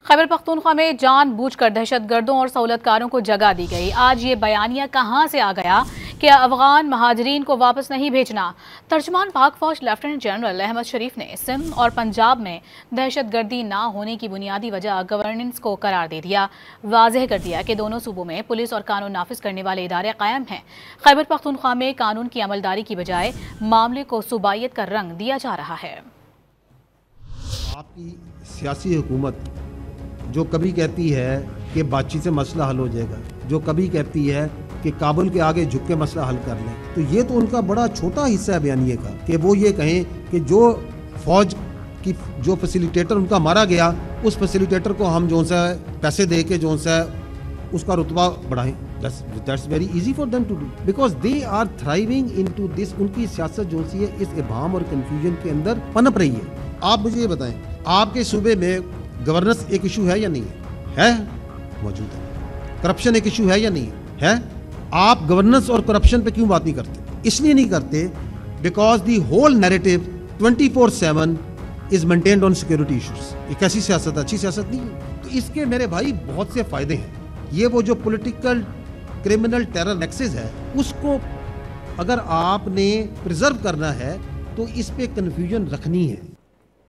خیبر پختونخوا میں جان بوجھ کر دہشت گردوں اور سہولت کاروں کو جگہ دی گئی۔ آج یہ بیانیہ کہاں سے آ گیا کہ افغان مہاجرین کو واپس نہیں بھیجنا؟ ترجمان پاک فوج لیفٹیننٹ جنرل احمد شریف نے سندھ اور پنجاب میں دہشت گردی نہ ہونے کی بنیادی وجہ گورننس کو قرار دے دیا۔ واضح کر دیا کہ دونوں صوبوں میں پولیس اور قانون نافذ کرنے والے ادارے قائم ہیں۔ خیبر پختونخوا میں قانون کی عملداری کی بجائے معاملے کو صوبائیت کا رنگ دیا جا رہا ہے۔ آپ کی سیاسی حکومت جو کبھی کہتی ہے کہ بات چیت سے مسئلہ حل ہو جائے گا، جو کبھی کہتی ہے کہ کابل کے آگے جھک کے مسئلہ حل کر لیں، تو یہ تو ان کا بڑا چھوٹا حصہ ہے بیانیے کا کہ وہ یہ کہیں کہ جو فوج کی جو فیسیلیٹیٹر ان کا مارا گیا، اس فیسیلیٹیٹر کو ہم جو سا پیسے دے کے جو سا اس کا رتبہ بڑھائیں۔ That's very easy for them to do because they are thriving into this۔ ان کی سیاست جو سی ہے اس ابہام اور کنفیوژن کے اندر پنپ رہی ہے۔ آپ مجھے یہ بتائیں، آپ کے صوبے میں گورننس ایک ایشو ہے یا نہیں ہے؟ موجود ہے۔ کرپشن ایک ایشو ہے یا نہیں ہے؟ آپ گورننس اور کرپشن پہ کیوں بات نہیں کرتے؟ اس لیے نہیں کرتے because the whole narrative 24/7 is maintained on security issues. ایک ایسی سیاست اچھی سیاست نہیں ہے۔ تو اس کے میرے بھائی بہت سے فائدے ہیں۔ یہ وہ جو پولیٹیکل کرمنل ٹیرر نیکسس ہے، اس کو اگر آپ نے پریزرو کرنا ہے تو اس پہ کنفیوژن رکھنی ہے۔